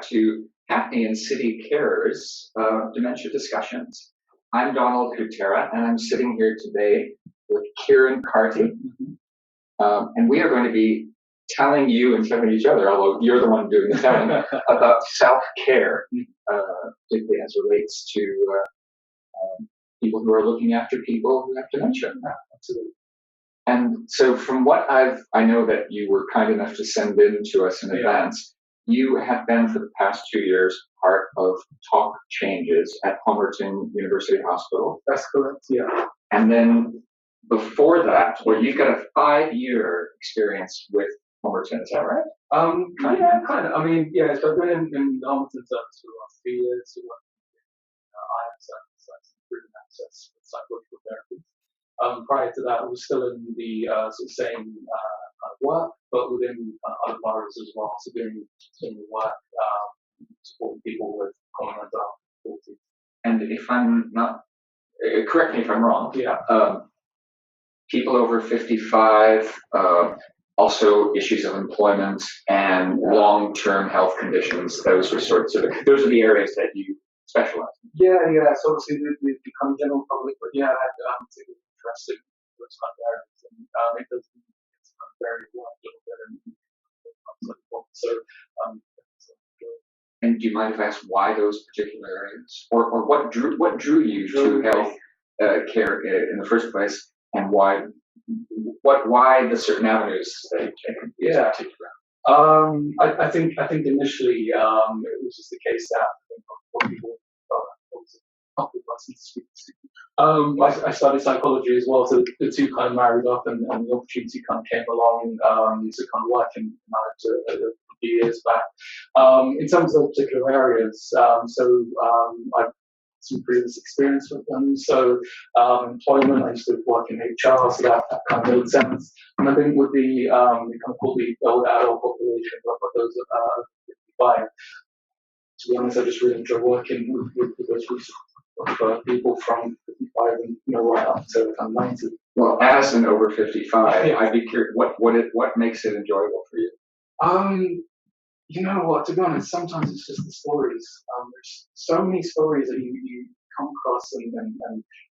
to Hackney and City Cares Dementia Discussions. I'm Donald Kutera, and I'm sitting here today with Kieran Carty, and we are going to be telling you and telling each other, although you're the one doing the telling, about self-care, particularly as relates to people who are looking after people who have dementia. Absolutely. And so from what I know that you were kind enough to send in to us in advance, you have been for the past 2 years part of Talk Changes at Homerton University Hospital. That's correct, yeah. And then before that, well, you've got a 5-year experience with Homerton, is that right? Kind of. I mean, yeah, so I've been in the Homerton service for the last 3 years. So I have improving access with psychological therapy. Prior to that, I was still in the sort of same kind of work, but within other boroughs as well. So doing similar work, supporting people with common mental health difficulties. And if I'm not, correct me if I'm wrong, people over 55, also issues of employment and long-term health conditions, those are those are the areas that you specialize in. Yeah, so obviously the kind of general public, but yeah, I'm particularly interested in those kind of areas, and it does kind of vary a little bit, and do you mind if I ask why those particular areas, or what drew you to health care in the first place, and why the certain avenues that you've taken? Yeah. I think initially it was just the case that people I studied psychology as well, so the two kind of married up, and the opportunity kind of came along to kind of work in a few years back. In terms of particular areas, I've some previous experience with them. So employment, I used to work in HR, so that kind of made sense. And I think with the kind of called the older adult population, those 55. To be honest, I just really enjoy working with those groups of people from 55 and right up to kind of 90. Well, as an over 55, I'd be curious, what makes it enjoyable for you? You know what, to be honest, sometimes it's just the stories. There's so many stories that you come across, and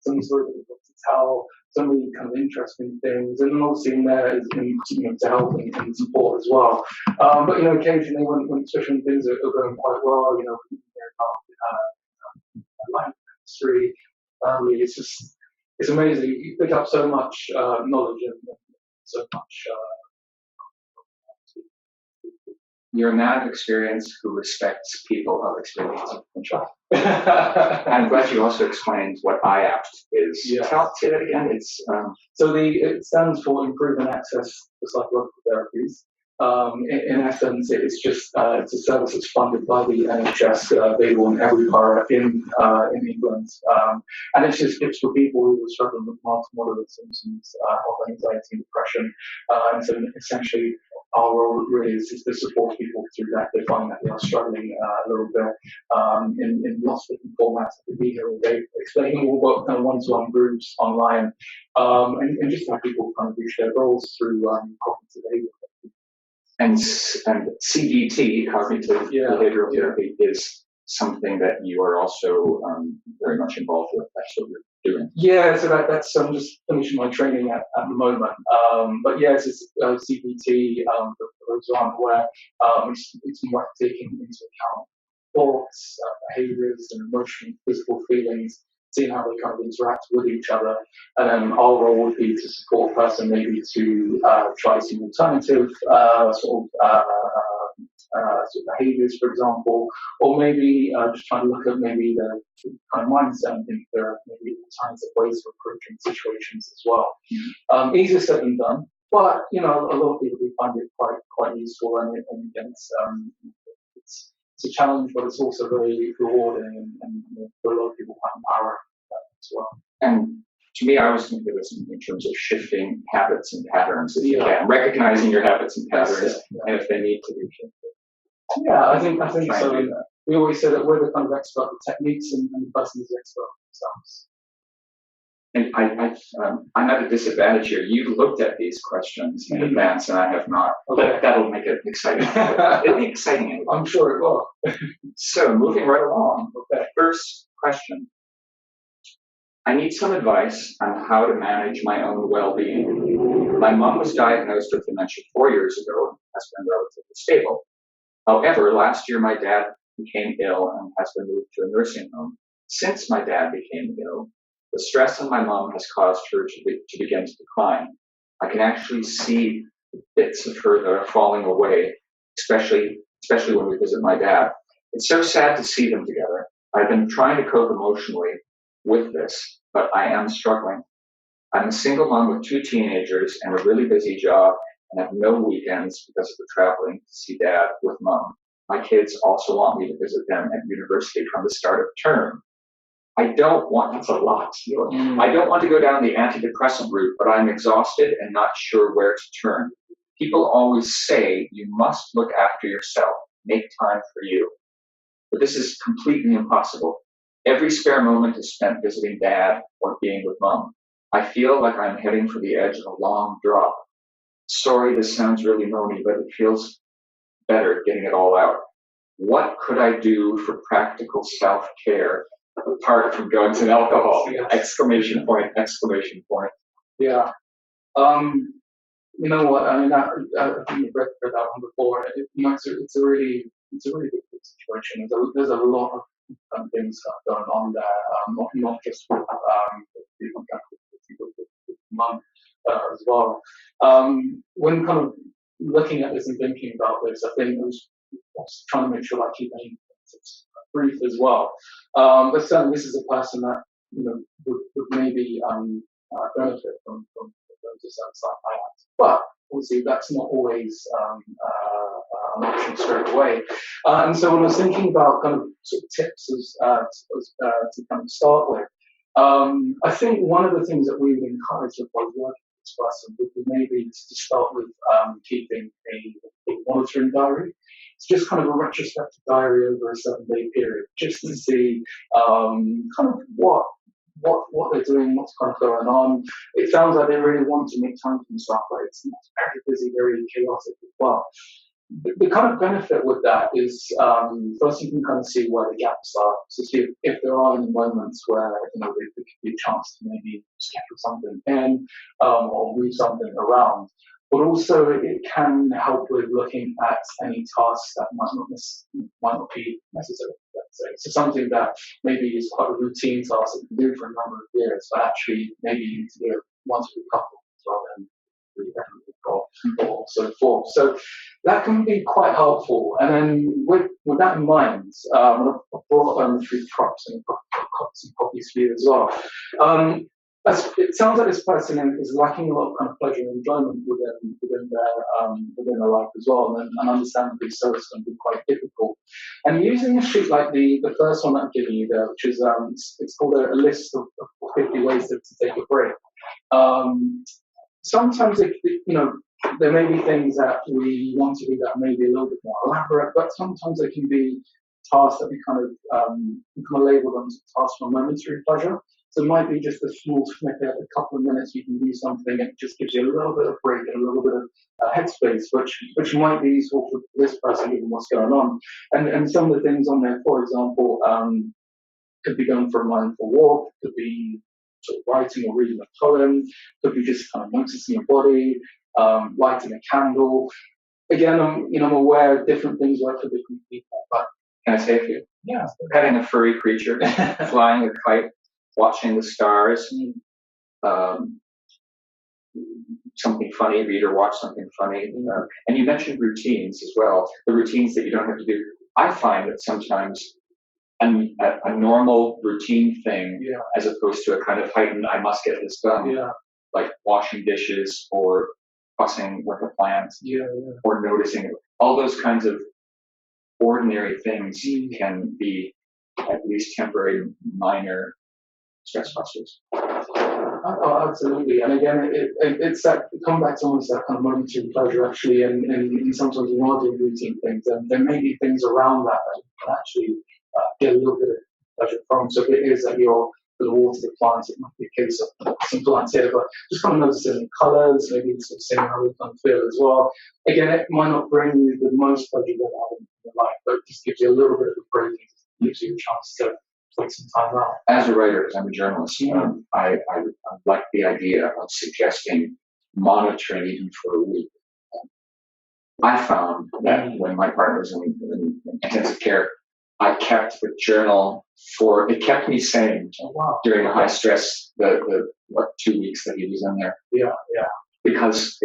so many stories that you've got to tell, so many kind of interesting things, and obviously in there is to help and support as well. But occasionally when especially when things are going quite well, life history, family, it's amazing. You pick up so much knowledge and so much. You're a man of experience who respects people of experience. I'm glad you also explained what IAPT is. Say that again. It's it stands for Improving Access to Psychological Therapies. In essence, it's just it's a service that's funded by the NHS, available in every borough in England, and it's for people who are struggling with mild to moderate symptoms of anxiety and depression. And so essentially, our role really is to support people through that. They find that they are struggling a little bit in lots of different formats. I could be here all day explaining all about kind of one-to-one groups online, and just how people kind of reach their goals through cognitive behavior. And CBT, cognitive behavioral therapy, is something that you are also very much involved with. That's what you're doing. Yeah, so that's I'm just finishing my training at the moment. But yes, it's CBT. For those who aren't aware, it's more taking into account thoughts, behaviors, and emotional, physical feelings, seeing how they kind of interact with each other. And then our role would be to support a person maybe to try some alternative sort of behaviors, for example, or maybe just trying to look at maybe the kind of mindset and think there are maybe alternative ways of approaching situations as well. Easier said than done, but a lot of people do find it quite useful, and it's a challenge, but it's also very rewarding, and for a lot of people find power as well. And to me, I always think of this in terms of shifting habits and patterns, if you can, recognizing your habits and patterns, and if they need to be shifted. Yeah, I think so. We always say that we're the kind of expert with techniques, and the person is the expert themselves. And I'm at a disadvantage here. You looked at these questions in advance, and I have not. Okay. But that'll make it exciting. It'll be exciting anyway. I'm sure it will. So, moving right along. Okay. First question. I need some advice on how to manage my own well-being. My mom was diagnosed with dementia 4 years ago and has been relatively stable. However, last year my dad became ill and has been moved to a nursing home. Since my dad became ill, the stress on my mom has caused her to begin to decline. I can actually see bits of her that are falling away, especially when we visit my dad. It's so sad to see them together. I've been trying to cope emotionally with this, but I am struggling. I'm a single mom with 2 teenagers and a really busy job and have no weekends because of the traveling to see dad with mom. My kids also want me to visit them at university from the start of term. That's a lot, I don't want to go down the antidepressant route, but I'm exhausted and not sure where to turn. People always say you must look after yourself, make time for you. But this is completely impossible. Every spare moment is spent visiting dad or being with mom. I feel like I'm heading for the edge of a long drop. Sorry, this sounds really moany, but it feels better getting it all out. What could I do for practical self-care apart from drugs and alcohol? Yes. Exclamation point, exclamation point. Yeah. You know what? I mean, I think you've read that one before. It's a really difficult situation. There's a lot of things going on there, not just with mum as well. When kind of looking at this and thinking about this, I think I was trying to make sure I keep any brief as well. But certainly, this is a person that would maybe benefit from just outside finance. But obviously, that's not always an option straight away. And so, when I was thinking about kind of sort of tips to kind of start with, I think one of the things that we would encourage if I was working with this person would be maybe to start with keeping a monitoring diary. It's just kind of a retrospective diary over a 7-day period, just to see kind of what they're doing, what's kind of going on. It sounds like they really want to make time for themselves, but it's very busy, very chaotic as well. The kind of benefit with that is first you can kind of see where the gaps are, so see if there are any moments where there could be a chance to maybe schedule something in or move something around. But also it can help with looking at any tasks that might not be necessary. Let's say. So something that maybe is quite a routine task that you can do for a number of years, but actually maybe you need to do it once every couple rather than or so forth. So that can be quite helpful. And then with that in mind, I've brought 3 props and some copies for you as well. It sounds like this person is lacking a lot of kind of pleasure and enjoyment within their life as well, and understandably so, it's going to be quite difficult. And using a sheet like the first one that I'm giving you there, which is it's called a list of 50 ways to take a break. Sometimes there may be things that we want to do that may be a little bit more elaborate, but sometimes there can be tasks that we kind of label them as tasks for momentary pleasure. So it might be just a small snippet, a couple of minutes, you can do something, and it just gives you a little bit of break and a little bit of headspace, which might be useful for this person given what's going on. And some of the things on there, for example, could be going for a mindful walk, could be sort of writing or reading a poem, could be just kind of noticing your body, lighting a candle. Again, I'm aware of different things work for different people, but can I say a few? Yeah. Petting a furry creature, flying a kite, watching the stars, something funny, read or watch something funny. And you mentioned routines as well, the routines that you don't have to do. I find that sometimes a normal routine thing, as opposed to a kind of heightened, I must get this done, like washing dishes or fussing with a plant, or noticing, all those kinds of ordinary things can be at least temporary, minor stress busters. Oh, absolutely. And again, it's that, come back to almost that kind of momentary pleasure actually, and sometimes we are doing routine things, and there may be things around that you can actually get a little bit of pleasure from. So if it is that you're to water the plants. It might be a case of some plants here, but just kind of noticing colours, maybe sort of seeing how they kind of feel as well. Again, it might not bring you the most pleasure you'll have in your life, but it just gives you a little bit of a break, gives you a chance to take some time out. As a writer, as I'm a journalist, I like the idea of suggesting monitoring even for a week. I found that when my partner was in intensive care, I kept the journal it kept me sane during the high stress, the 2 weeks that he was in there. Yeah. Because,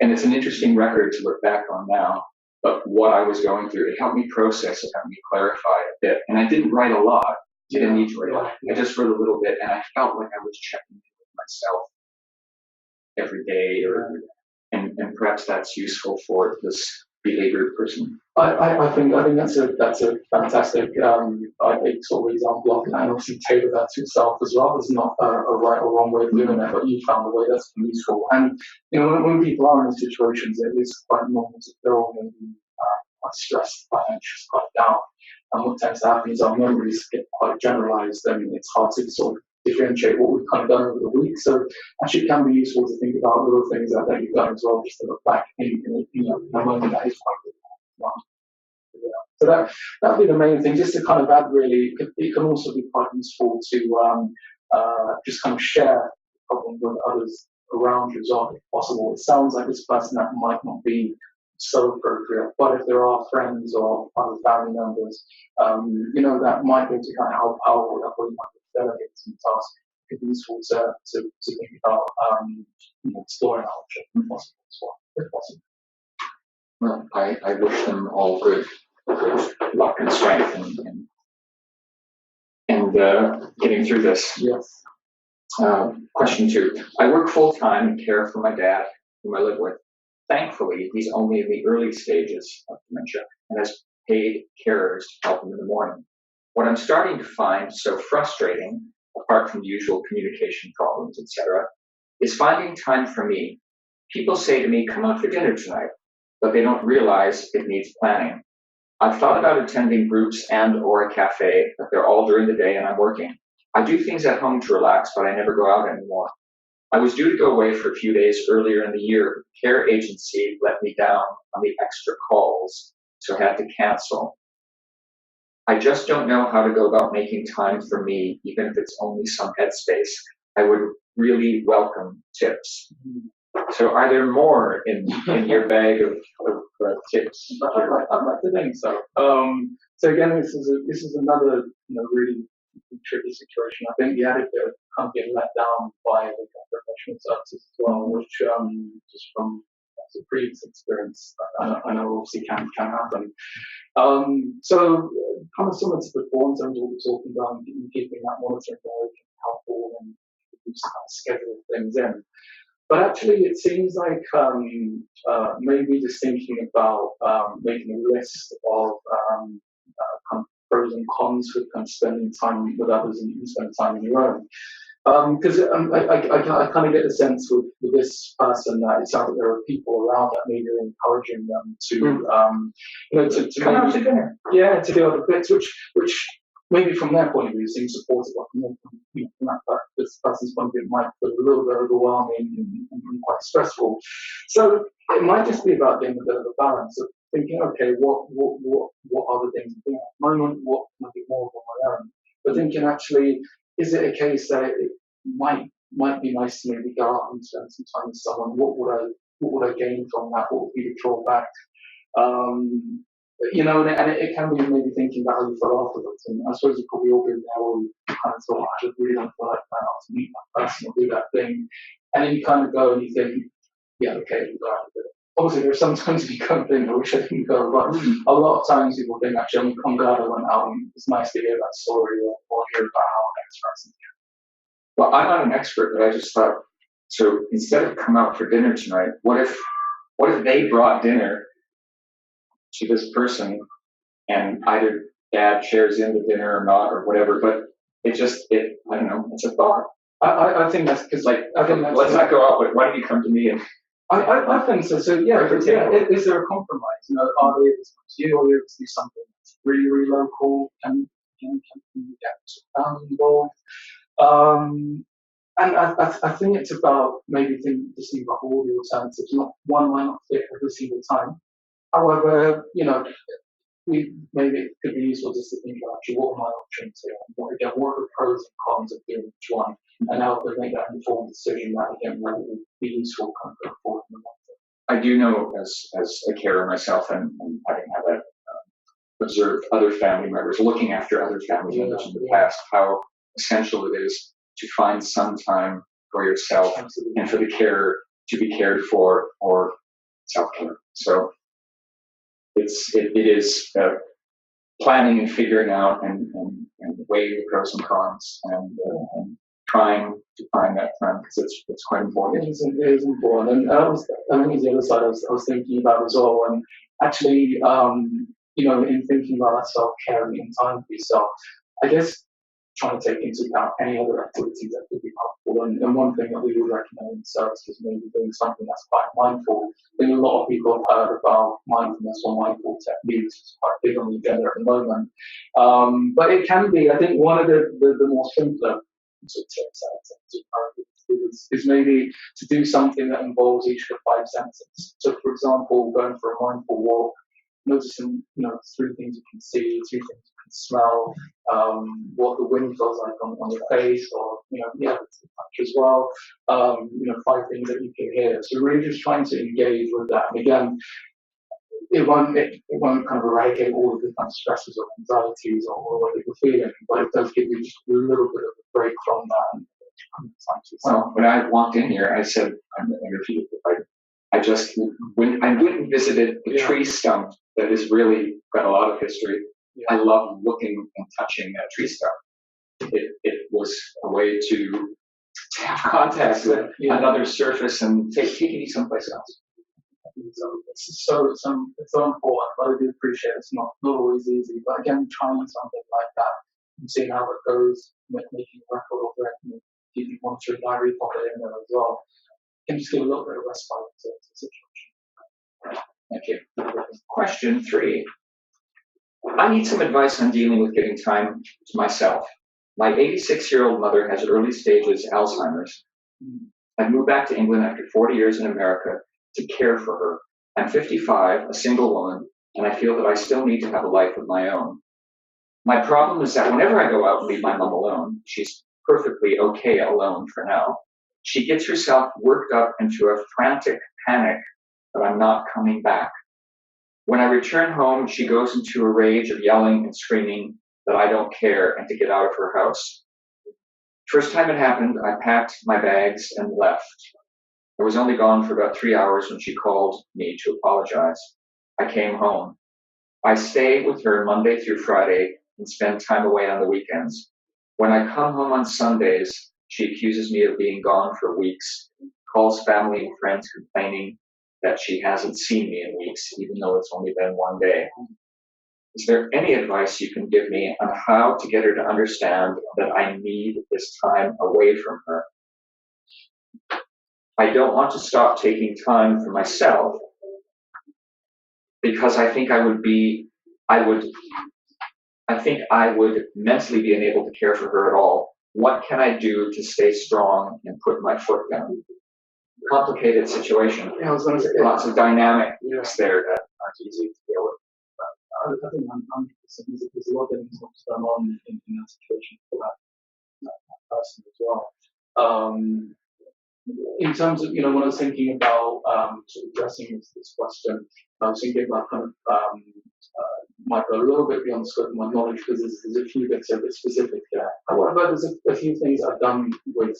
and it's an interesting record to look back on now, but what I was going through, it helped me process, it helped me clarify a bit. And I didn't write a lot. I didn't need to write a lot. I just wrote a little bit, and I felt like I was checking in with myself every day, and perhaps that's useful for this behavioral person. I think that's a fantastic sort of example of, and obviously tailor that to yourself as well. There's not a right or wrong way of doing it, but you found a way that's useful. And when people are in situations, it is quite normal to feel maybe quite stressed, quite anxious, quite down. And what tends to happen is our memories get quite generalized, and it's hard to sort of differentiate what we've kind of done over the week. So actually it can be useful to think about little things that you've done as well, just to look back in a moment that is quite good. So that'd be the main thing, just to kind of add really, it can also be quite useful to just kind of share the problem with others around you as well, if possible. It sounds like this person that might not be so appropriate, but if there are friends or other family members, that might be able to kind of help out, or that way you might delegate some tasks. It could be useful to think about exploring that option if possible as well, if possible. Well, I wish them all good luck and strength and getting through this. Yes. Question 2. I work full-time and care for my dad, whom I live with. Thankfully, he's only in the early stages of dementia and has paid carers to help him in the morning. What I'm starting to find so frustrating, apart from the usual communication problems, etc., is finding time for me. People say to me, "Come out for dinner tonight," but they don't realize it needs planning. I've thought about attending groups and/or a cafe, but they're all during the day and I'm working. I do things at home to relax, but I never go out anymore. I was due to go away for a few days earlier in the year, but the care agency let me down on the extra calls, so I had to cancel. I just don't know how to go about making time for me, even if it's only some headspace. I would really welcome tips. So are there more in your bag of tips? I'd like to think so. So again, this is another really tricky situation. I think the added bit of kind of getting let down by the professional services as well, which just from the previous experience, I know obviously can happen. So kind of similar to before in terms of what we're talking about, and keeping that monitoring very helpful and just kind of schedule things in. But actually, it seems like maybe just thinking about making a list of kind of pros and cons for kind of spending time with others and spending time on your own. Because I kind of get the sense with this person that it sounds like there are people around that maybe are encouraging them to come out to dinner. Yeah, to do other bits, which maybe from their point of view seems supportive, but from this person's point of view it might be a little bit overwhelming and quite stressful. So it might just be about getting a bit of a balance of thinking, okay, what other things are doing at the moment, what might be more on my own, but thinking actually, is it a case that it might be nice to maybe go out and spend some time with someone? What would I gain from that? What would be the drawback? And it can be maybe thinking about how you feel afterwards. And I suppose you've probably all been there where you kind of thought, I just really don't feel like that, to meet that person or do that thing. And then you kind of go and you think, yeah, okay, we'll go out and do it. Obviously, there are some times you can't think, I wish I didn't go, but a lot of times people think, actually, I'm glad I went out, and it's nice to hear that story or hear about how I express it. Well, I'm not an expert, but I just thought, so instead of come out for dinner tonight, what if they brought dinner to this person and either dad shares in the dinner or not or whatever, but I don't know, it's a thought. I think that's because let's not go out, but why don't you come to me and I think so. So yeah, is there a compromise? Are they able to come to you, or are they able to do something that's really, really local? Can you get family involved? And I think it's about maybe just think about all the alternatives. Not one might not fit every single time. However, maybe it could be useful just to think about actually what are my options here, and what are the pros and cons of doing each one, and how to make that informed decision that again will be useful kind of going forward in the long term. I do know as a carer myself and having had observed other family members, looking after other family members in the past, how essential it is to find some time for yourself and for the carer to be cared for or self-care. So it is planning and figuring out and weighing the pros and cons and trying to find that time because it's quite important. It is important, and I think the other side I was thinking about as well, and actually, in thinking about that self-care and time for yourself, I guess trying to take into account any other activities that could be helpful. And one thing that we would recommend in service is maybe doing something that's quite mindful. I think a lot of people have heard about mindfulness or mindful techniques. It's quite big on the agenda at the moment. But it can be, I think, one of the more simpler sort of tips is maybe to do something that involves each of the five senses. So, for example, going for a mindful walk, noticing, three things you can see, three things you can smell, what the wind feels like on your face, or, it's touch as well, five things that you can hear. So really just trying to engage with that. And again, it won't kind of eradicate all of the kind of stresses or anxieties or what you're feeling, but it does give you just a little bit of a break from that. Well, when I walked in here, I said, I repeated it, I just, when I went and visited the tree stump that has really got a lot of history, I love looking and touching that tree stump. It was a way to have contact with another surface and taking you someplace else. It's so important, but I do appreciate it's not always easy. But again, trying something like that and seeing how it goes, making a record of it, keeping monitoring diary, pop it in there as well. Can just give a little bit of respite to the situation. Thank you. Question 3. I need some advice on dealing with getting time to myself. My 86-year-old mother has early stages Alzheimer's. I moved back to England after 40 years in America to care for her. I'm 55, a single woman, and I feel that I still need to have a life of my own. My problem is that whenever I go out and leave my mom alone, she's perfectly okay alone for now. She gets herself worked up into a frantic panic that I'm not coming back. When I return home, she goes into a rage of yelling and screaming that I don't care and to get out of her house. First time it happened, I packed my bags and left. I was only gone for about 3 hours when she called me to apologize. I came home. I stay with her Monday through Friday and spend time away on the weekends. When I come home on Sundays, she accuses me of being gone for weeks, calls family and friends complaining that she hasn't seen me in weeks, even though it's only been one day. Is there any advice you can give me on how to get her to understand that I need this time away from her? I don't want to stop taking time for myself because I think I would mentally be unable to care for her at all. What can I do to stay strong and put my foot down? Complicated situation. I was going to say, lots of dynamics there that aren't easy to deal with. I think I'm there's a lot of things going on in that situation for that person as well. In terms of, when I was thinking about sort of addressing this question, I was thinking about kind of might go a little bit beyond the scope of my knowledge because there's a few bits a bit specific there. However, there's a few things I've done with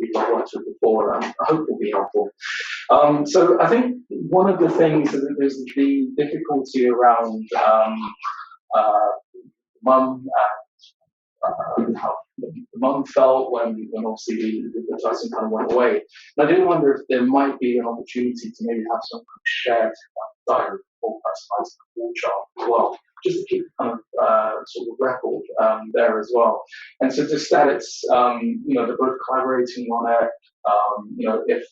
people I've worked with before and I hope will be helpful. So I think one of the things is that there's the difficulty around mum and how the mum felt when obviously the person kind of went away. And I do wonder if there might be an opportunity to maybe have some kind of shared diary or personalised wall chart as well, just to keep kind of sort of record there as well. And so just that it's they're both collaborating on it. If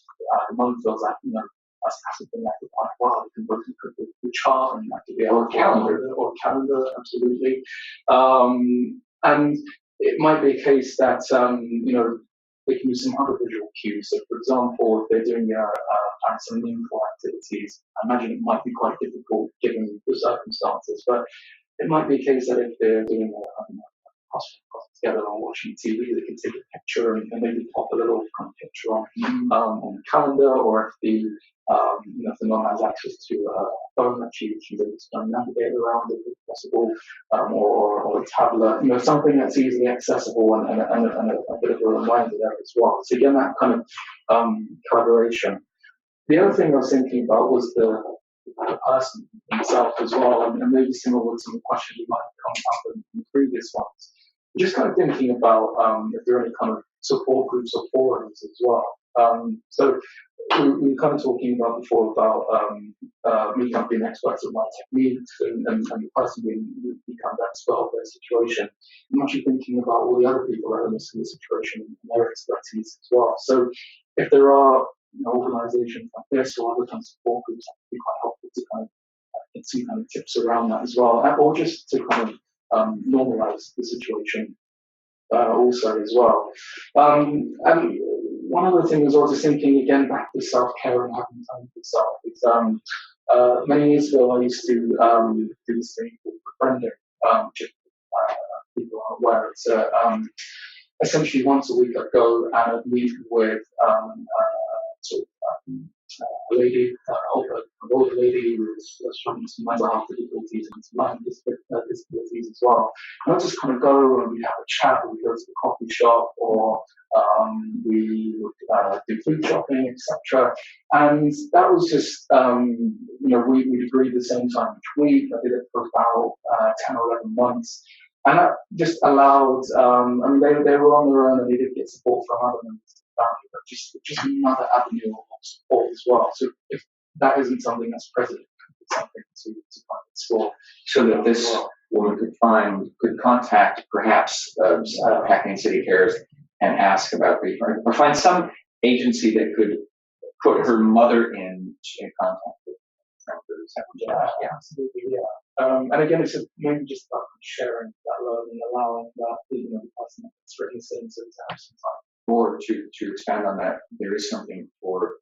the mum feels like that's something that could be well, we can both look at the chart and that could be our calendar, absolutely. And it might be a case that they can use some other visual cues. So, for example, if they're doing some meaningful activities, I imagine it might be quite difficult given the circumstances. But it might be a case that if they're doing cross together or watching TV, they can take a picture and maybe pop a little kind of picture on the calendar, or if the if the mom has access to a phone that she can navigate around if possible, or a tablet, something that's easily accessible and a bit of a reminder there as well. So again, that kind of collaboration. The other thing I was thinking about was the person himself as well, and maybe similar to some questions you might have come up in previous ones. Just kind of thinking about if there are any kind of support groups or forums as well. So we were kind of talking about before about me not being experts at my techniques and the person become an expert of their situation. I'm actually thinking about all the other people that are in the situation and their expertise as well. So if there are organizations like this or other kind of support groups, that would be quite helpful to kind of get some kind of tips around that as well, or just to kind of normalize the situation also as well. And one other thing was also thinking again back to self-care and having time for yourself. Is many years ago I used to do this thing called befriending, which people aren't aware. It's essentially once a week I'd go and I'd meet with a lady, an older lady who was struggling with mental health difficulties and some learning disabilities as well. And I'd just kind of go and we'd have a chat, we'd go to the coffee shop, or we would do food shopping, etc. And that was just, we'd agree the same time each week. I did it for about 10 or 11 months. And that just allowed, they were on their own and they did get support from other members of the family, but just another avenue of support as well. So if that isn't something that's present, it's something to kind of explore. So that this woman could contact perhaps Hackney City Cares and ask about or find some agency that could put her mother in contact with members. Yeah, absolutely, yeah. And again, it's maybe just about sharing that load and allowing that the person that's written things to have some time. Or to expand on that, there is something for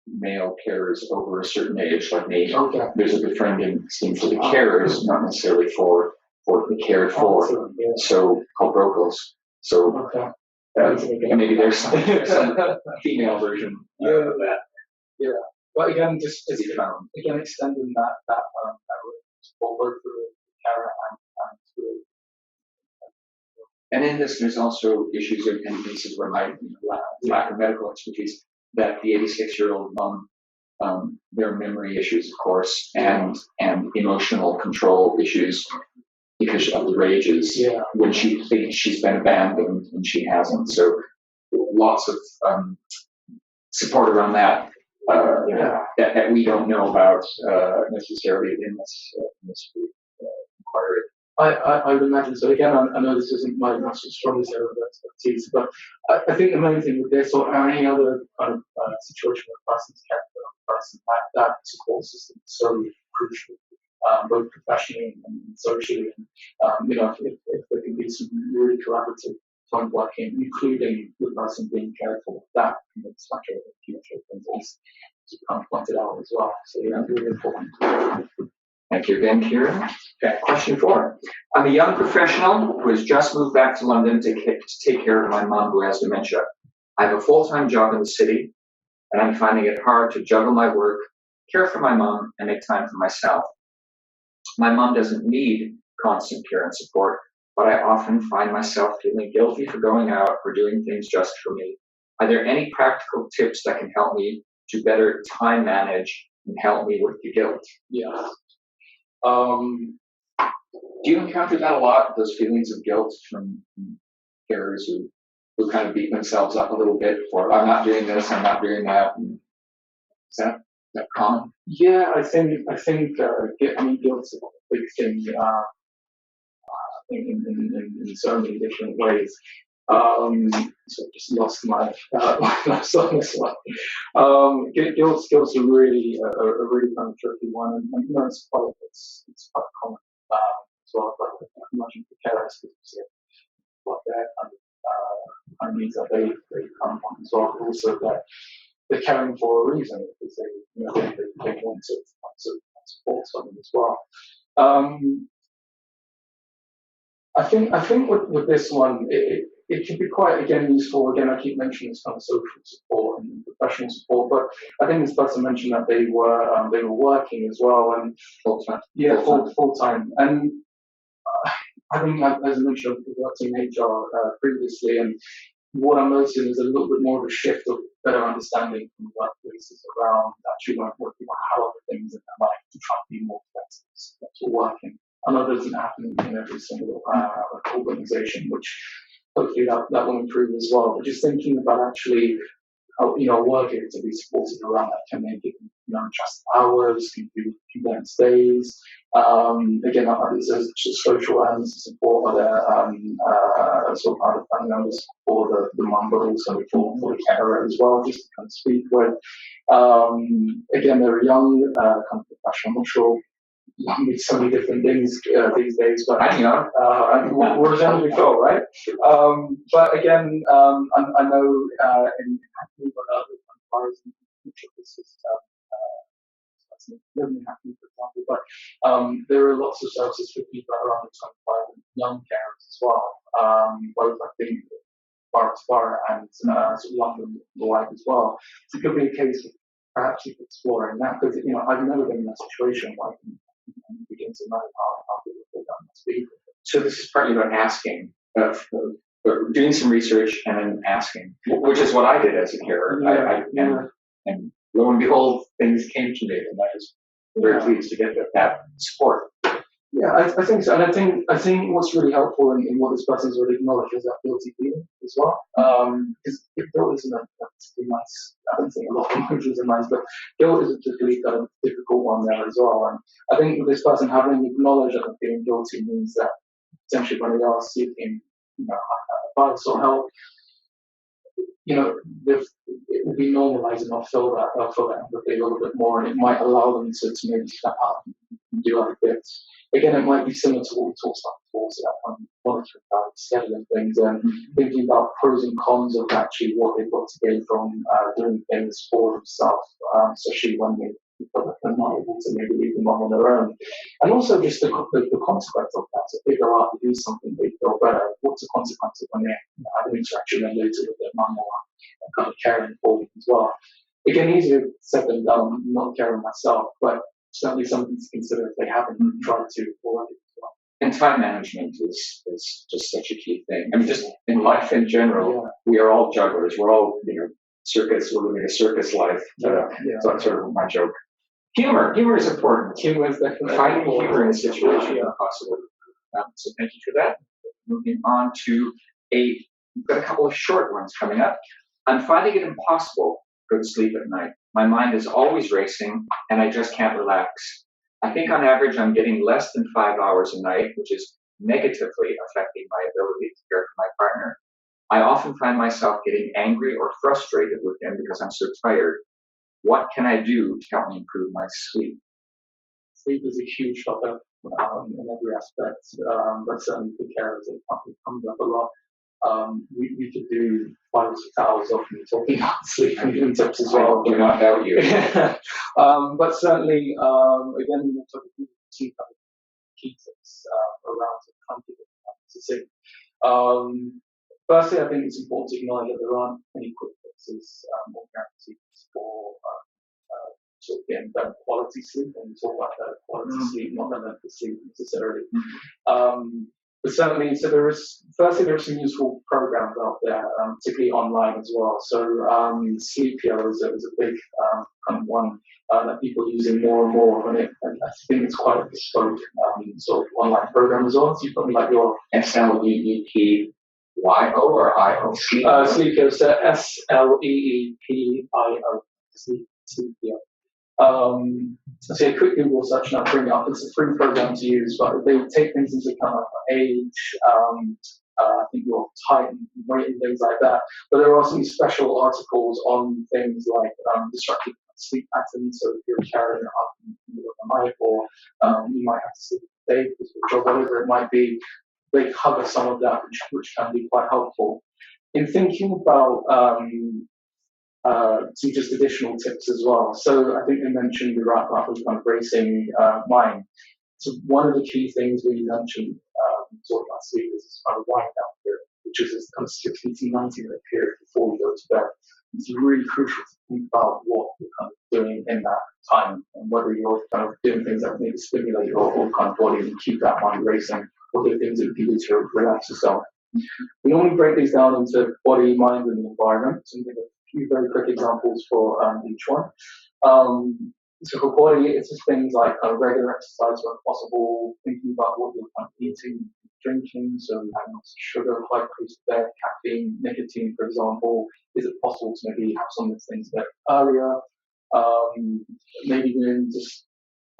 male carers over a certain age, like me. Okay. There's a befriending scheme for the carers, not necessarily for the cared for. Yeah. So called brocals. So maybe there's some female version of that. Yeah. But again, just extending that support both for the carer and for. And in this, there's also issues in cases where my lack of medical expertise, that the 86-year-old mom, there are memory issues, of course, and emotional control issues because of the rages when she thinks she's been abandoned and she hasn't. So lots of support around that that we don't know about necessarily in this inquiry. I would imagine so. Again, I know this isn't my strongest area of expertise, but I think the main thing with this or any other kind of situation where a person's kept for a person, that support system is so crucial, both professionally and socially. And if there can be some really collaborative time working, including the person being cared for, that can make such a huge difference, as you kind of pointed out as well. So really important. Thank you again, Kieran. Okay, question 4. I'm a young professional who has just moved back to London to take care of my mom who has dementia. I have a full-time job in the city, and I'm finding it hard to juggle my work, care for my mom, and make time for myself. My mom doesn't need constant care and support, but I often find myself feeling guilty for going out or doing things just for me. Are there any practical tips that can help me to better time manage and help me with the guilt? Yeah. Do you encounter that a lot, those feelings of guilt from carers who kind of beat themselves up a little bit for, I'm not doing this, I'm not doing that? Is that common? Yeah, I think guilt's a big thing in so many different ways. So I just lost my lost on this one. Guilt's a really kind of tricky one, and it's quite common as well. But I imagine for carers, what their kind of needs that they come on as well, but also that they're caring for a reason because they want to support someone as well. I think with this one, it can be quite, again, useful. Again, I keep mentioning this kind of social support and professional support, but I think this person mentioned that they were working as well and Full time. yeah, full time. And I think, as I mentioned, I worked in HR previously, and what I'm noticing is a little bit more of a shift of better understanding from workplaces around actually working on how other things in their life to try to be more flexible to working. I know that doesn't happen in every single organization, which hopefully that will improve as well. But just thinking about actually how, working to be supported around that, can they give just hours, can do condensed days. Again, there's social elements to support other sort of other family members for the mum, but also for the carer as well, just to kind of speak with. Again, they're young, kind of professional. I'm not sure young means so many different things these days, but I'm young. we're young before, right? But again, I know in Hackney, but other bars in this is living in Hackney, for example, but there are lots of services for people around 25 and young carers as well. Both I think borough to borough and sort of London wide as well. So it could be a case of perhaps exploring that because I've never been in that situation where I can begin to know how difficult that must be. So this is partly about asking, doing some research and then asking, which is what I did as a carer. And lo and behold, things came to me, and I was very pleased to get that support. Yeah, I think so, and I think what's really helpful in what this person's already acknowledged is that guilty feeling as well. Because guilt isn't a particularly nice. I don't think a lot of emotions are nice, but guilt is a particularly kind of difficult one there as well. And I think with this person having acknowledged that feeling guilty means that essentially when they are seeking, advice or help, it will be normalized and they'll feel that empathy a little bit more, and it might allow them to maybe step up and do other bits. Again, it might be similar to what we talked about before, so that when monitoring about scheduling things and thinking about pros and cons of actually what they've got to gain from doing things for themselves, especially when they're not able to maybe leave them on their own. And also just the consequence of that. So if they go out to do something, they feel better. What's the consequence of when they have an interaction then later with their mum or kind of caring for them as well? Again, easier said than done, not caring myself, but certainly something to consider if they haven't tried to already as well. And time management is just such a key thing. I mean, just in life in general, we are all jugglers. We're all, we're living a circus life. So that's sort of my joke. Humor is important. Humor is definitely finding humor in a situation is possible. So thank you for that. Moving on to we've got a couple of short ones coming up. I'm finding it impossible to go to sleep at night. My mind is always racing, and I just can't relax. I think on average I'm getting less than 5 hours a night, which is negatively affecting my ability to care for my partner. I often find myself getting angry or frustrated with him because I'm so tired. What can I do to help me improve my sleep? Sleep is a huge topic in every aspect, but certainly for carers, it comes up a lot. We could do 5 or 6 hours of me talking about sleep and tips as well. I do not doubt you. But certainly, again, we'll talk about two key tips around trying to get to sleep. Firstly, I think it's important to acknowledge that there aren't any quick fixes or guarantees for sort of getting better quality sleep. And we talk about better quality sleep, not the length of sleep necessarily. But certainly, so there are some useful programs out there, particularly online as well. So Sleep Hero is a big kind of one that people are using more and more, and I think it's quite a bespoke sort of online program as well. So you've got like your SLEEPYO or IO? Sleep Hero, so SLEEPIO. Sleep Hero. So a quick Google search and I'll bring up. It's a free program to use, but they take things into account like age, I think your height and weight and things like that. But there are some special articles on things like disrupted sleep patterns. So if you're carrying up in the middle of the night, or you might have to sleep day because of your job, whatever it might be. they cover some of that, which can be quite helpful. In thinking about some just additional tips as well. So I think they mentioned the wrap up with kind of racing mind. So one of the key things we mentioned talking about sleep is kind of wind down period, which is this kind of 60 to 90-minute period before you go to bed. It's really crucial to think about what you're kind of doing in that time and whether you're kind of doing things that maybe stimulate your kind of body and keep that mind racing, or do things that you can do to relax yourself. We normally break these down into body, mind, and the environment. So give a few very quick examples for each one. So for body, it's just things like kind of regular exercise when possible, thinking about what you're kind of eating, drinking, so having lots of sugar, high pace of bed, caffeine, nicotine, for example. Is it possible to maybe have some of these things a bit earlier? Maybe doing just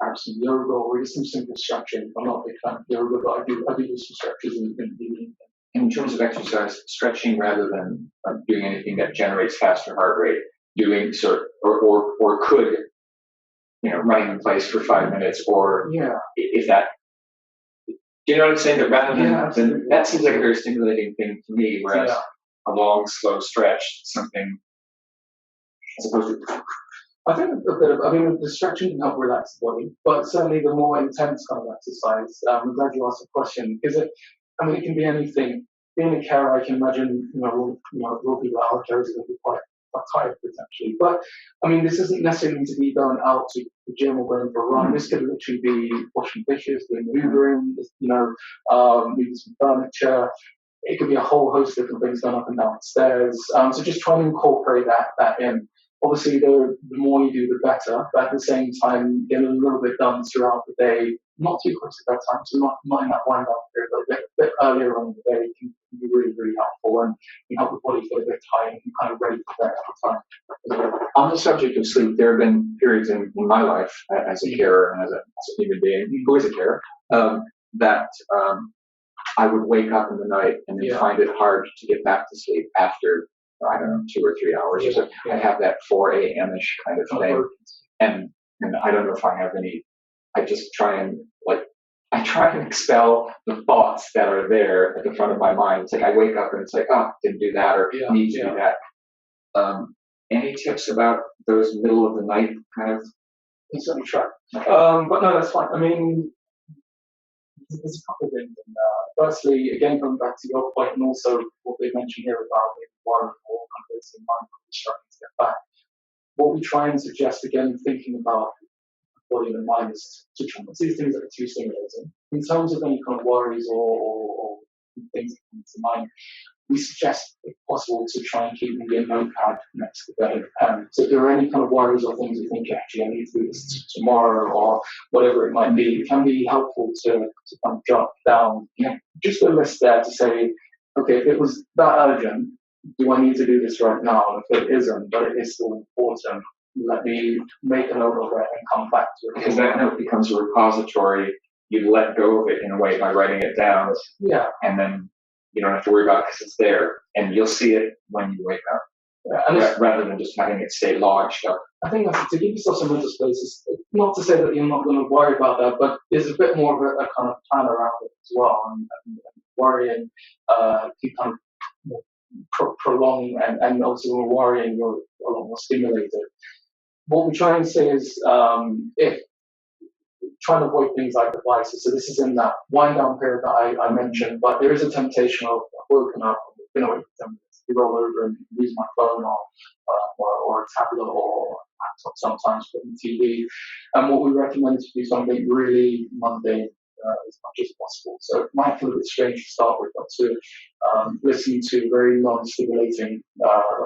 have some yoga or just some simple stretching. I'm not a big fan of yoga, but I do do some stretches in the evening. In terms of exercise, stretching rather than doing anything that generates faster heart rate, doing or could, running in place for 5 minutes, or if that, do you know what I'm saying? That rather than that seems like a very stimulating thing for me, whereas a long, slow stretch, something as opposed to. I think the stretching can help relax the body, but certainly the more intense kind of exercise. I'm glad you asked the question. It can be anything. Being a carer, I can imagine, will people out there are going to be quite tired potentially. But this isn't necessarily to be going out to the gym or going for a run. This could literally be washing dishes, doing hoovering, moving some furniture. It could be a whole host of different things going up and down the stairs. So just try and incorporate that in. Obviously, the more you do, the better. But at the same time, get a little bit done throughout the day. Not too close to bedtime, so not in that wind down period, but a bit earlier on in the day can be really, really helpful and can help the body feel a bit tired and kind of ready for bed at the time. On the subject of sleep, there have been periods in my life as a carer and as a human being who is a carer that I would wake up in the night and then find it hard to get back to sleep after, I don't know, 2 or 3 hours or so. I have that 4 a.m.-ish kind of thing. And I don't know if I have any, I just try and expel the thoughts that are there at the front of my mind. It's like I wake up and it's like, oh, didn't do that or need to do that. Any tips about those middle of the night kind of? You certainly try. But no, that's fine. There's a couple of things in there. Firstly, again, coming back to your point, and also what they mentioned here about water or conversing mind struggling to get back. What we try and suggest, again, thinking about the body and the mind, is to try not to do things that are too stimulating. In terms of any kind of worries or things that come to mind, we suggest, if possible, to try and keep maybe a notepad next to the bed. So if there are any kind of worries or things you think, actually, I need to do this tomorrow or whatever it might be, it can be helpful to kind of jot down just a list there to say, okay, if it was that urgent, do I need to do this right now? And if it isn't, but it is still important, let me make a note of it and come back to it. Because that note becomes a repository. You let go of it in a way by writing it down. Yeah. And then you don't have to worry about it because it's there, and you'll see it when you wake up, rather than just having it stay lodged up. I think that's to give yourself some mental space. Not to say that you're not going to worry about that, but there's a bit more of a kind of plan around it as well. And worrying, you kind of prolong, and also when we're worrying, you're a lot more stimulated. What we try and say is, if trying to avoid things like devices. So this is in that wind down period that I mentioned, but there is a temptation of woken up, been awake for 10 minutes, you roll over and use my phone or a tablet or a laptop sometimes for the TV. And what we recommend is to do something really mundane as much as possible. So it might feel a bit strange to start with, but to listen to very non-stimulating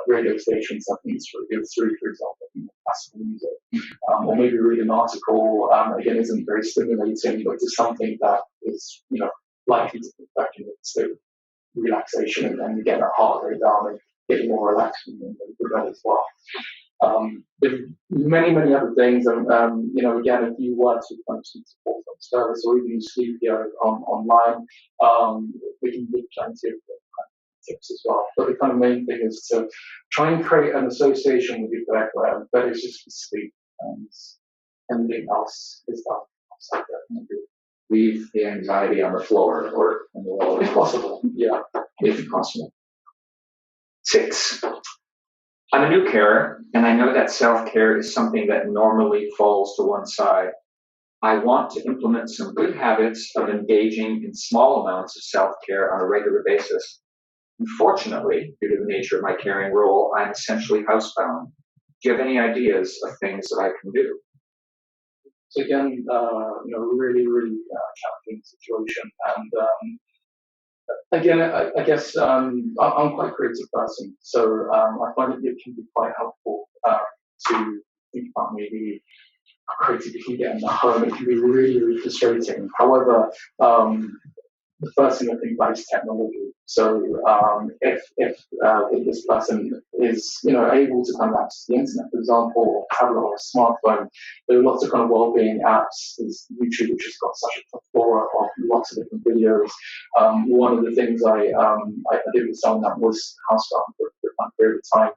radio stations, I think it's Radio 3, for example, classical music, or maybe read an article, again, isn't very stimulating, but it's something that is, likely to put back in a state of relaxation and get that heart rate down and get more relaxed and go bed as well. There's many, many other things, and again, if you were to kind of seek support from service or even sleep here online, we can give plenty of tips as well. But the kind of main thing is to try and create an association with your bed where bed is just for sleep and anything else is done outside that. leave the anxiety on the floor or on the wall. If possible, yeah. If possible. 6, I'm a new carer, and I know that self-care is something that normally falls to one side. I want to implement some good habits of engaging in small amounts of self-care on a regular basis. Unfortunately, due to the nature of my caring role, I'm essentially housebound. Do you have any ideas of things that I can do? So again, really, really challenging situation. And again, I guess I'm quite a creative person, so I find it can be quite helpful to think about maybe creativity can get in the home. It can be really, really frustrating. However, the first thing I think about is technology. So if this person is able to kind of access the internet, for example, or tablet or a smartphone, there are lots of kind of well-being apps. There's YouTube, which has got such a plethora of lots of different videos. One of the things I did with someone that was housebound for a period of time,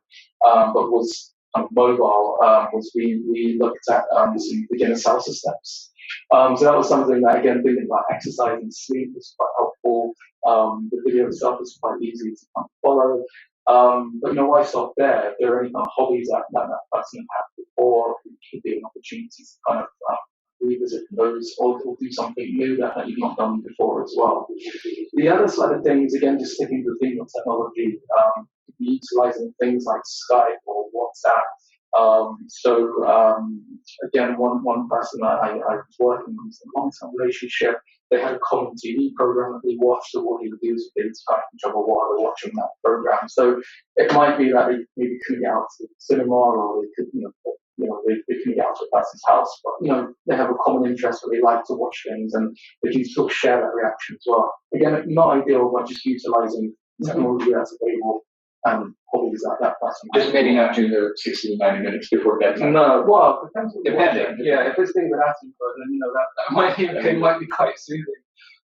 but was kind of mobile, was we looked at some beginner salsa steps. So that was something that, again, thinking about exercise and sleep was quite helpful. The video itself is quite easy to kind of follow. But why stop there? If there are any kind of hobbies that person had before, it could be an opportunity to kind of revisit those or do something new that you've not done before as well. The other side of things, again, just sticking to the theme of technology, utilizing things like Skype or WhatsApp. Again, one person I was working with a long-term relationship, they had a common TV program that they watched, so what he would do is they'd Skype each other while they're watching that program. So it might be that they maybe couldn't get out to the cinema, or they could, they couldn't get out to a person's house, but they have a common interest where they like to watch things, and they can still share that reaction as well. Again, not ideal, but just utilizing technology that's available. Hobbies like that person. Just maybe not doing the 60 to 90 minutes before bedtime. No, well, depending. Yeah, if it's things with acting, then that might be quite soothing.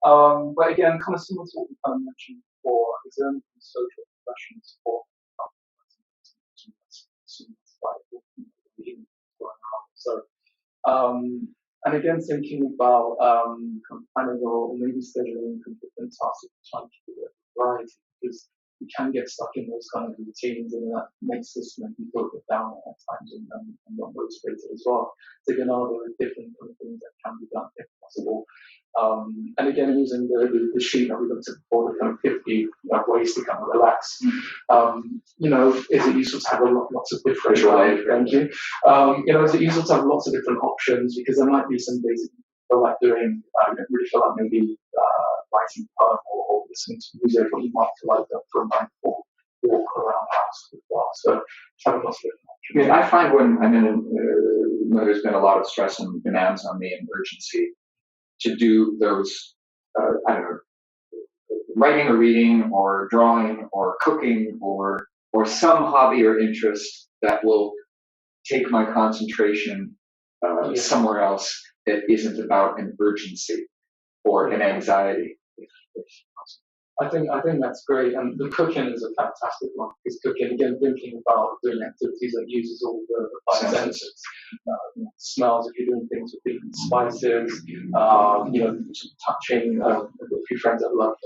But again, kind of similar to what we kind of mentioned before, is there any social professional support? So, and again, thinking about planning or maybe scheduling different tasks at the time to keep it variety, because you can get stuck in those kind of routines, and that makes this maybe focus down at times and not motivated as well. So again, are there different kind of things that can be done if possible? And again, using the sheet that we looked at before, the kind of 50 ways to kind of relax. Is it useful to have lots of different thank you. Is it useful to have lots of different options, because there might be some days that you feel like doing, you don't really feel like maybe writing a poem or listening to music, or you might feel like that for a mindful walk around the house as well. So having lots of different options. I mean, I find when I'm in, there's been a lot of stress and demands on me and urgency to do those, I don't know, writing or reading or drawing or cooking or some hobby or interest that will take my concentration somewhere else that isn't about an urgency or an anxiety. I think that's great, and the cooking is a fantastic one, because cooking, again, thinking about doing activities that uses all the five senses, smells, if you're doing things with different spices, touching, a few friends that love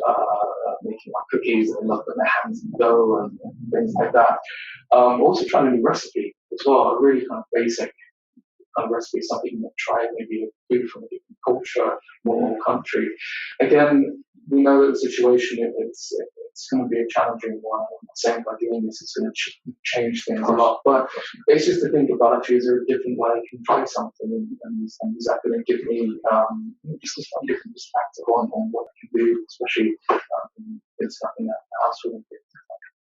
making like cookies, and love putting their hands in dough and things like that. Also trying a new recipe as well, a really kind of basic kind of recipe, something you might try, maybe food from a different culture or country. Again, we know that the situation, it's going to be a challenging one. I'm not saying by doing this it's going to change things a lot, but it's just to think about, actually, is there a different way I can try something, and is that going to give me just a slightly different perspective on what I can do, especially it's something that house really good.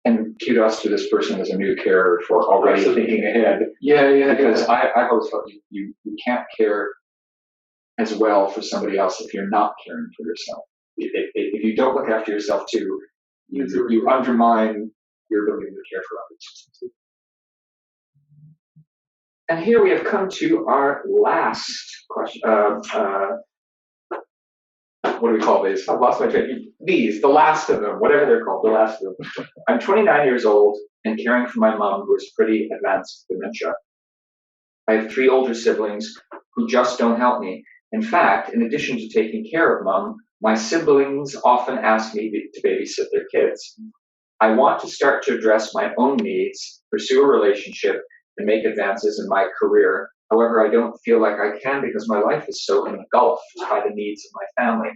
And kudos to this person as a new carer for already thinking ahead. Yeah. Because I always felt you can't care as well for somebody else if you're not caring for yourself. If you don't look after yourself too, you undermine your ability to care for others. And here we have come to our last question. What do we call these? I've lost my train. These, the last of them, whatever they're called, the last of them. I'm 29 years old and caring for my mom, who has pretty advanced dementia. I have 3 older siblings who just don't help me, In fact, in addition to taking care of mom, my siblings often ask me to babysit their kids. I want to start to address my own needs, pursue a relationship, and make advances in my career. However, I don't feel like I can because my life is so engulfed by the needs of my family.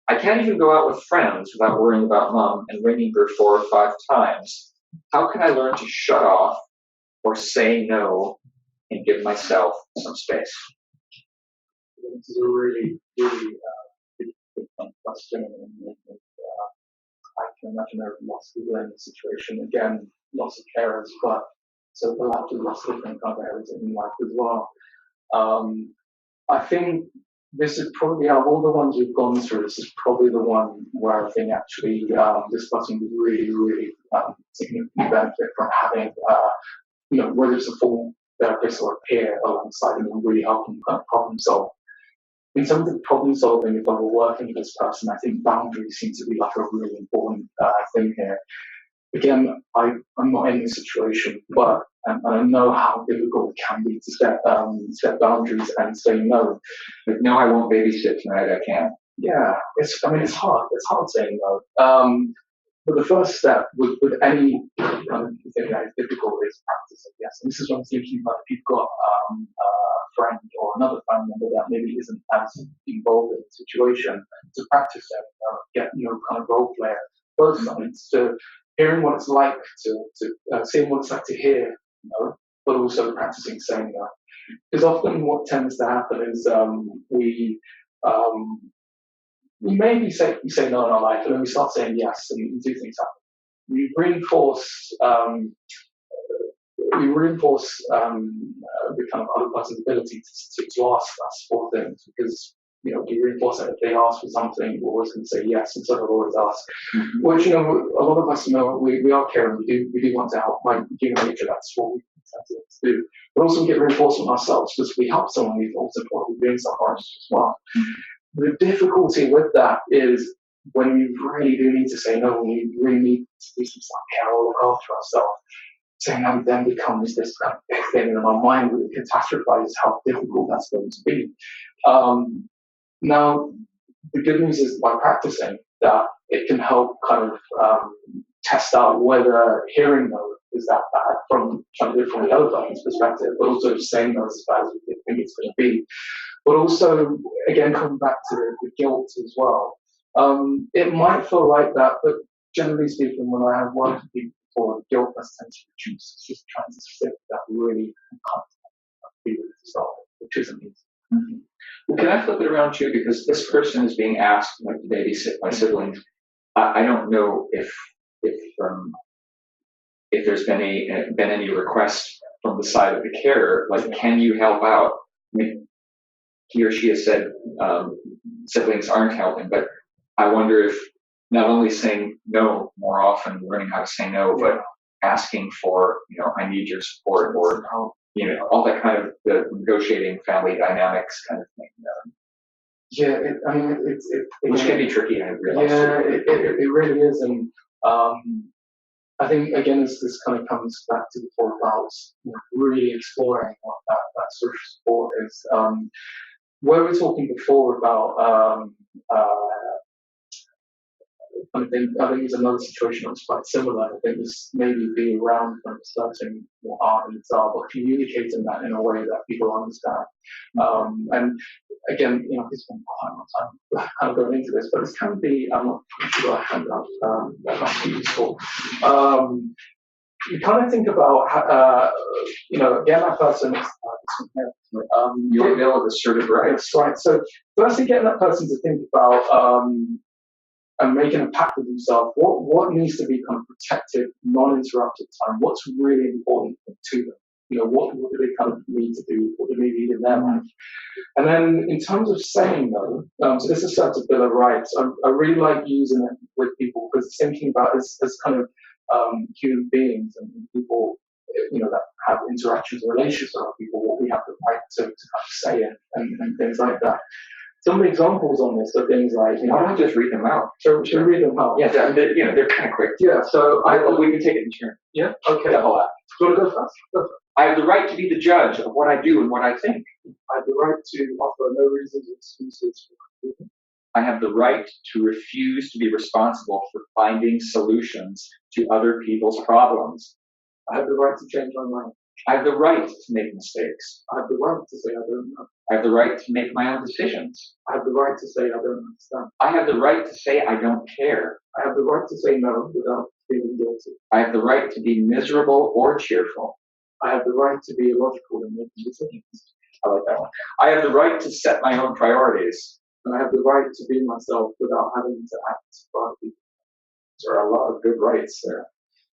I can't even go out with friends without worrying about mom and ringing her 4 or 5 times. How can I learn to shut off or say no and give myself some space? This is a really, really big question. And, I can imagine there are lots of people in this situation. Again, lots of carers, but so they'll have to lots of different kind of areas in life as well. I think this is probably, out of all the ones we've gone through, this is probably the one where I think actually discussing would really, really significantly benefit from having, whether it's a full therapist or a peer alongside them and really helping kind of problem solve. In terms of problem solving, if I were working with this person, I think boundaries seem to be like a really important thing here. Again, I'm not in this situation, but I know how difficult it can be to set boundaries and say no. Like, no, I won't babysit tonight. I can't. Yeah, it's hard. It's hard saying no. But the first step with any kind of thing that is difficult is practice of yes. And this is what I'm thinking about if you've got a friend or another family member that maybe isn't as involved in the situation, to practice it, get kind of role player both sides, to hearing what it's like to seeing what it's like to hear, but also practicing saying no. Because often what tends to happen is we maybe say no in our life, and then we start saying yes, and do things happen. We reinforce the kind of other person's ability to ask us for things, because we reinforce that if they ask for something, we're always going to say yes instead of always ask. Mm-hmm. Which a lot of us we are caring, we do want to help. By human nature, that's what we tend to do. But also we get reinforcement ourselves because we help someone. We also probably doing something as well. Mm-hmm. The difficulty with that is when we really do need to say no, when we really need to do some self-care or look after ourselves, saying no then becomes this kind of big thing, and in our mind we catastrophize how difficult that's going to be. Now, the good news is by practicing that, it can help kind of test out whether hearing no is that bad from trying to do it from the other person's perspective, but also saying no is as bad as we think it's going to be. But also, again, coming back to the guilt as well. It might feel like that, but generally speaking, when I have worked with people before, the guilt does tend to reduce. It's just trying to sit with that really uncomfortable feeling to start with, which isn't easy. Mm-hmm. Well, can I flip it around too? Because this person is being asked to babysit my siblings. I don't know if there's been any request from the side of the carer, like, can you help out? I mean, he or she has said siblings aren't helping, but I wonder if not only saying no more often, learning how to say no, but asking for, I need your support, or all that kind of the negotiating family dynamics kind of thing. Yeah, which can be tricky, I realize. Yeah, it really is, and I think again this kind of comes back to the thought about really exploring what that social support is. Where we were talking before about I think there's another situation that's quite similar. I think this maybe be around kind of starting what our needs are, but communicating that in a way that people understand. And again, I spent quite a lot of time kind of going into this, but this can be, I'm not sure I have that might be useful. You kind of think about, again, that person is your bill of assertive rights. That's right. So firstly, getting that person to think about and making a pact with themselves, what needs to be kind of protected, non-interrupted time, what's really important to them, what do they kind of need to do, what do they need in their life. And then in terms of saying no, so this is such a bill of rights, I really like using it with people, because thinking about as kind of human beings and people, that have interactions and relationships with other people, what we have the right to kind of say and things like that. Some of the examples on this are things like, why don't I just read them out? Should we read them out? Yeah, they're kind of quick. Yeah, so we can take it in turn. Yeah, okay. Double that. Do you want to go first? Go first. I have the right to be the judge of what I do and what I think. I have the right to offer no reasons or excuses for my I have the right to refuse to be responsible for finding solutions to other people's problems. I have the right to change my mind. I have the right to make mistakes. I have the right to say I don't know. I have the right to make my own decisions. I have the right to say I don't understand. I have the right to say I don't care. I have the right to say no without feeling guilty. I have the right to be miserable or cheerful. I have the right to be illogical in making decisions. I like that one. I have the right to set my own priorities. And I have the right to be myself without having to act for other people. There are a lot of good rights there.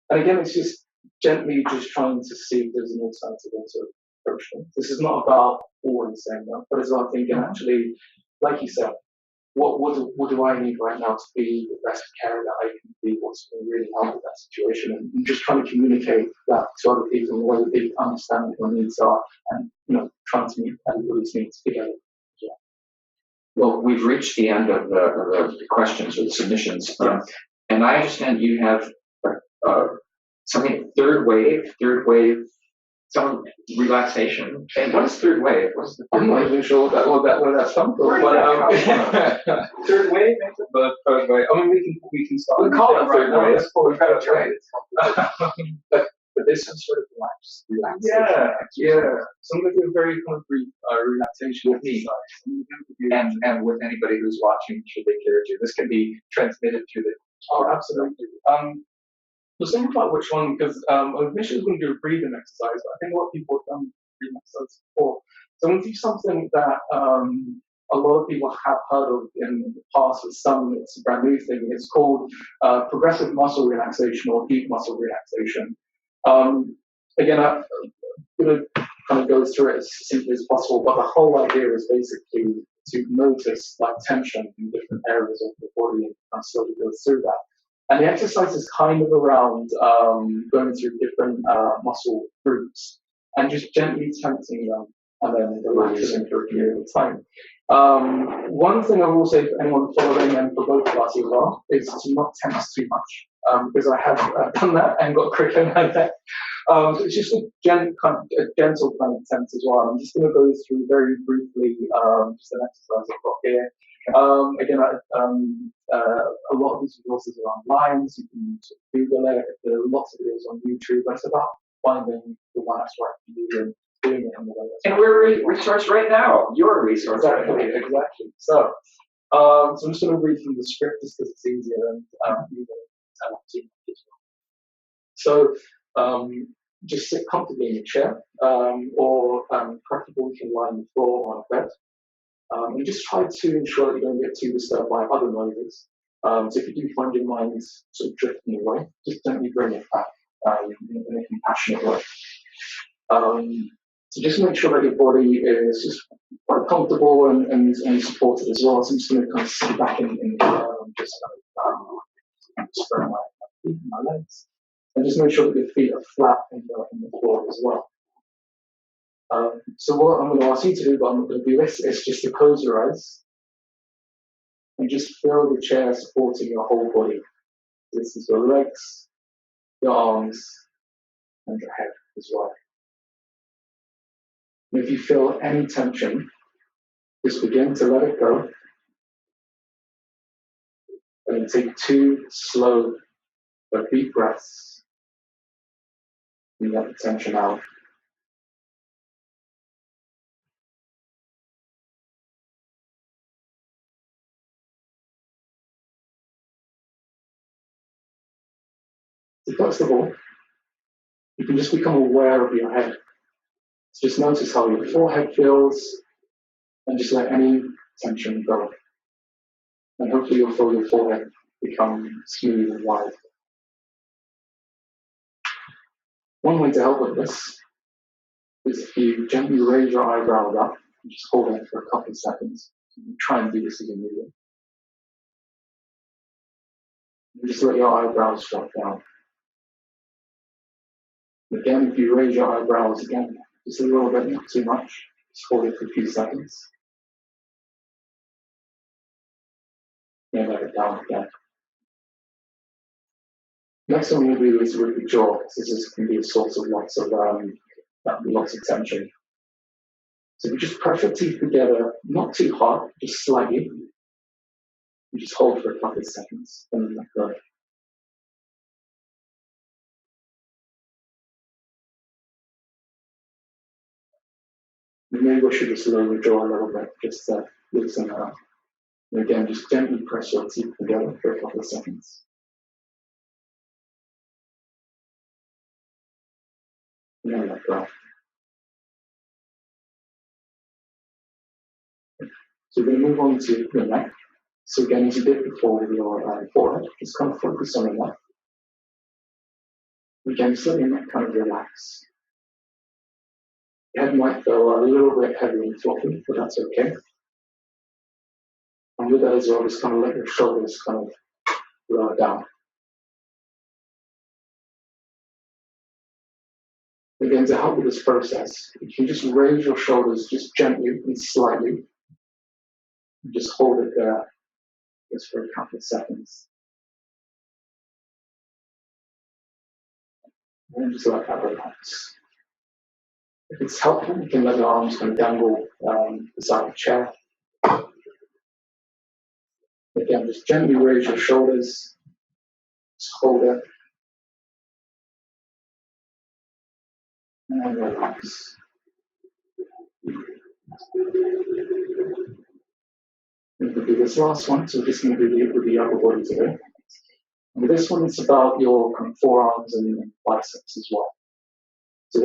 And again, it's just gently just trying to see if there's an alternative way to approach them. This is not about always saying that, but it's about thinking actually, like you said, what do I need right now to be the best carer that I can be? What's going to really help with that situation? And just trying to communicate that to other people in a way that they understand what their needs are, and trying to meet everybody's needs together. Yeah. Well, we've reached the end of the questions or the submissions, and I understand you have something third wave, some relaxation. And what is third wave? What is the third I'm not wave? even sure where that's come from. Third wave, but third wave. I mean, we can start. We call it third wave. Let's call it third wave. But there's some sort of relaxation. Yeah. Some of them are very kind of brief relaxation with me. And with anybody who's watching, should they care to. This can be transmitted through the. Oh, absolutely. We'll think about which one, because initially we're going to do a breathing exercise, but I think a lot of people have done breathing exercises before. So I'm going to do something that a lot of people have heard of in the past, with some it's a brand new thing. It's called progressive muscle relaxation or deep muscle relaxation. Again, I'm going to kind of go through it as simply as possible, but the whole idea is basically to notice like tension in different areas of the body and slowly go through that. And the exercise is kind of around going through different muscle groups and just gently tensing them and then relaxing for a period of time. One thing I will say for anyone following and for both of us as well is to not tense too much, because I have done that and got crick in my neck. So it's just a gentle kind of tense as well. I'm just going to go through very briefly just an exercise I've got here. Again, a lot of these resources are online, so you can sort of Google it. There are lots of videos on YouTube, but it's about finding the one that's right for you and doing it in the way that's and we're a resource right now. You're a resource. Exactly. So I'm just going to read from the script just because it's easier and you know, tell it to you as well. So just sit comfortably in a chair, or preferably you can lie on the floor or on a bed. And just try to ensure that you don't get too disturbed by other noises. So if you do find your mind sort of drifting away, just gently bring it back in a compassionate way. So just make sure that your body is just quite comfortable and supported as well. So I'm just going to kind of sit back in the chair and just spread my feet and my legs. And just make sure that your feet are flat in the floor as well. So what I'm going to ask you to do, but I'm not going to do this, is just to close your eyes and just feel the chair supporting your whole body. This is your legs, your arms, and your head as well. And if you feel any tension, just begin to let it go. And take 2 slow but deep breaths. And let the tension out. So first of all, you can just become aware of your head. So just notice how your forehead feels and just let any tension go. And hopefully you'll feel your forehead become smooth and wide. One way to help with this is if you gently raise your eyebrows up and just hold it for a couple of seconds. Try and do this as a medium. And just let your eyebrows drop down. Again, if you raise your eyebrows again, just a little bit, not too much, just hold it for a few seconds. And let it down again. Next one we'll do is with the jaw. This can be a source of lots of tension. So we just press your teeth together, not too hard, just slightly. You just hold for a couple of seconds, and let go. Maybe we should just lower the jaw a little bit, just to loosen that up. And again, just gently press your teeth together for a couple of seconds. And then let go. So we're going to move on to the neck. So again, as you did before with your forehead, just kind of focus on the neck. Again, just let your neck kind of relax. Your head might feel a little bit heavy and floppy, but that's okay. And with that as well, just kind of let your shoulders kind of lower down. Again, to help with this process, you can just raise your shoulders just gently and slightly. And just hold it there just for a couple of seconds. And then just let that relax. If it's helpful, you can let your arms kind of dangle beside the chair. Again, just gently raise your shoulders. Just hold it. And relax. And we'll do this last one, so we're just going to do with the upper body today. And with this one, it's about your kind of forearms and biceps as well. So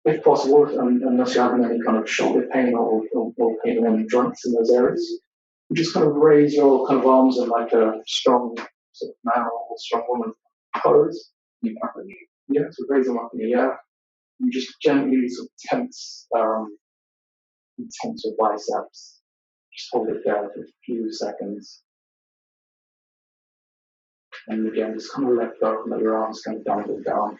if possible, unless you're having any kind of shoulder pain or pain in any joints in those areas, you just kind of raise your kind of arms in like a strong sort of man or strong woman pose. Yeah, so raise them up in the air. You just gently sort of tense your biceps. Just hold it there for a few seconds. And again, just kind of let go, let your arms kind of dangle down.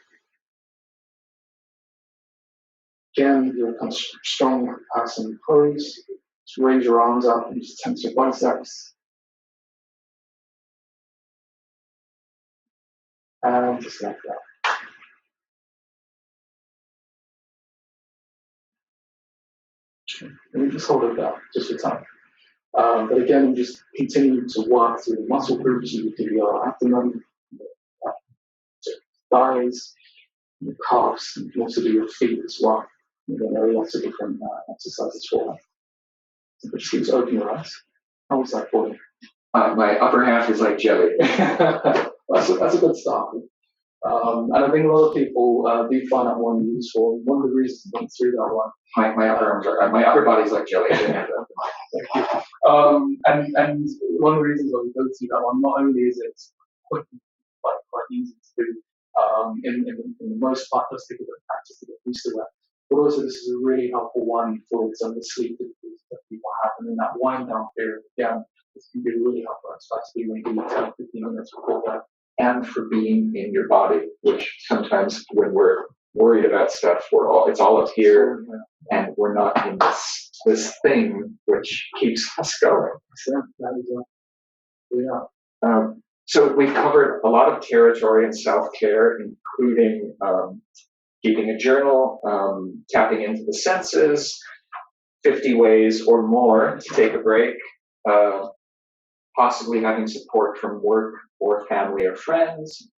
Again, your kind of strong passing pose. Just raise your arms up and just tense your biceps. And just let go. And we just hold it there, just for time. But again, just continue to work through the muscle groups. You do your abdomen, thighs, your calves, and you can also do your feet as well. And then there are lots of different exercises for that. So just keep open your eyes. How was that for you? My upper half is like jelly. That's a good start. And I think a lot of people do find that one useful. One of the reasons I went through that one. My upper body's like jelly. And one of the reasons why we go through that one, not only is it quite easy to do in the most part, let's take a bit of practice to get used to it. But also, this is a really helpful one for some of the sleep difficulties that people have. And in that wind down period, again, this can be really helpful, especially when you do 10 15 minutes before that. And for being in your body, which sometimes when we're worried about stuff, it's all up here, and we're not in this thing which keeps us going. Sure, that is yeah. So we've covered a lot of territory in self-care, including keeping a journal, tapping into the senses, 50 ways or more to take a break, possibly having support from work or family or friends,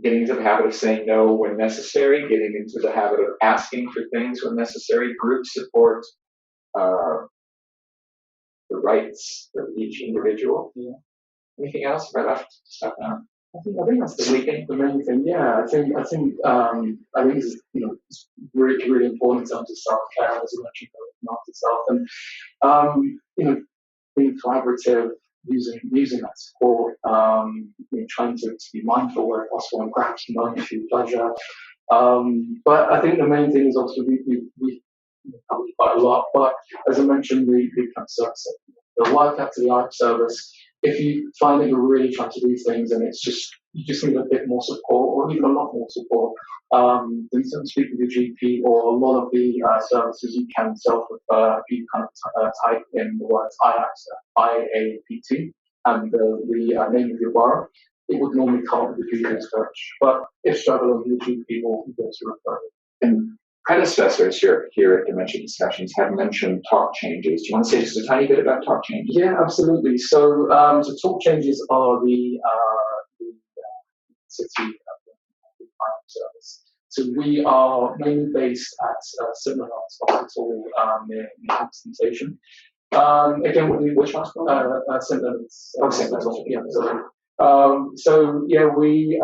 getting into the habit of saying no when necessary, getting into the habit of asking for things when necessary, group support, the rights of each individual. Yeah. Anything else? Have I left stuff out? I think that's sleeping. The main thing. Yeah, I think this is it's really really important in terms of self care, as you mentioned, not yourself, and being collaborative, using that support, trying to be mindful where possible and perhaps going through pleasure. But I think the main thing is also we covered quite a lot. But as I mentioned, we kind of service the life after life service. If you find that you're really trying to do things and you just need a bit more support or even a lot more support, then speak with your GP, or a lot of the services you can self-refer. If you kind of type in the words IAPT and the name of your borough, it would normally come up with the Google search. But if struggling, usually people go to refer. And predecessors here at Dementia Discussions have mentioned talk changes. Do you want to say just a tiny bit about talk changes? Yeah, absolutely. So, talk changes are the city service. So we are mainly based at St. Leonard's Hospital near Hackney Station. Again, Which hospital? St. Leonard's. Oh, St. Leonard's. Yeah. So yeah, we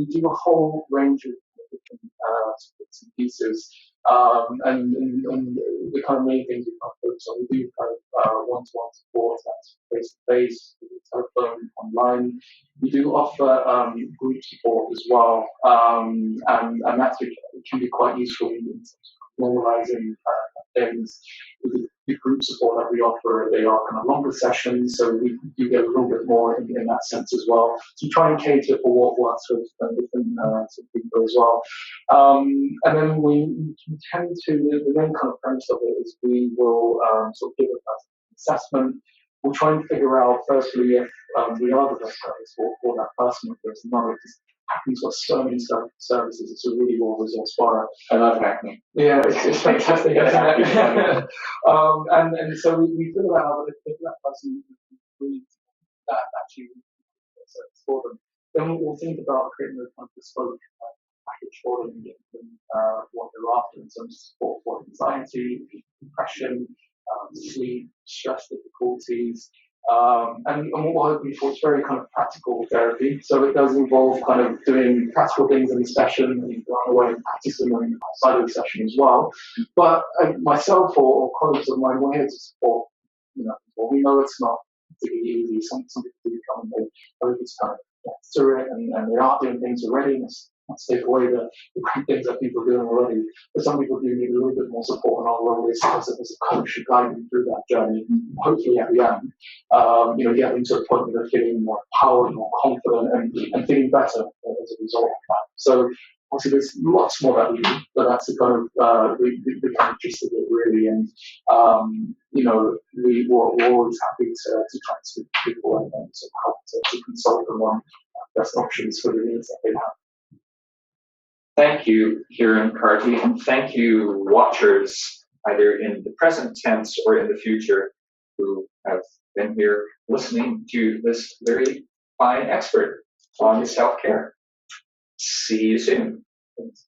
do a whole range of different bits and pieces, and the kind of main things we kind of focus on. We do kind of one-to-one support, that's face-to-face, telephone, online. We do offer group support as well, and that's can be quite useful in terms of normalizing things. The group support that we offer, they are kind of longer sessions, so we do get a little bit more in that sense as well. So try and cater for what works for different people as well. And then we tend to, the main kind of premise of it is we will sort of give an assessment. We'll try and figure out, firstly, if we are the best service for that person, if there's none, because Hackney's got so many services, it's a really well-resourced borough. I love Hackney. Yeah, it's fantastic, isn't it? And so we figure out if that person really that actually service for them, then we'll think about creating a kind of bespoke package for them and get them what they're after in terms of support for anxiety, depression, sleep, stress difficulties. And what we're hoping for is very kind of practical therapy. So it does involve kind of doing practical things in the session and going away and practicing them outside of the session as well. But myself or colleagues of mine, we're here to support. Well, we know it's not particularly easy. Some people do come and they hope it's kind of get through it, and they are doing things already. Let's take away the great things that people are doing already. But some people do need a little bit more support, and our role is as a coach to guide them through that journey. Hopefully, at the end, get them to a point where they're feeling more empowered, more confident, and feeling better as a result of that. So, obviously, there's lots more that we do, but that's the kind of the kind of gist of it, really. And we're always happy to try and speak to people and sort of help to consult them on best options for the needs that they have. Thank you, Kieran Carty, and thank you, watchers, either in the present tense or in the future, who have been here listening to this very fine expert on self-care. See you soon.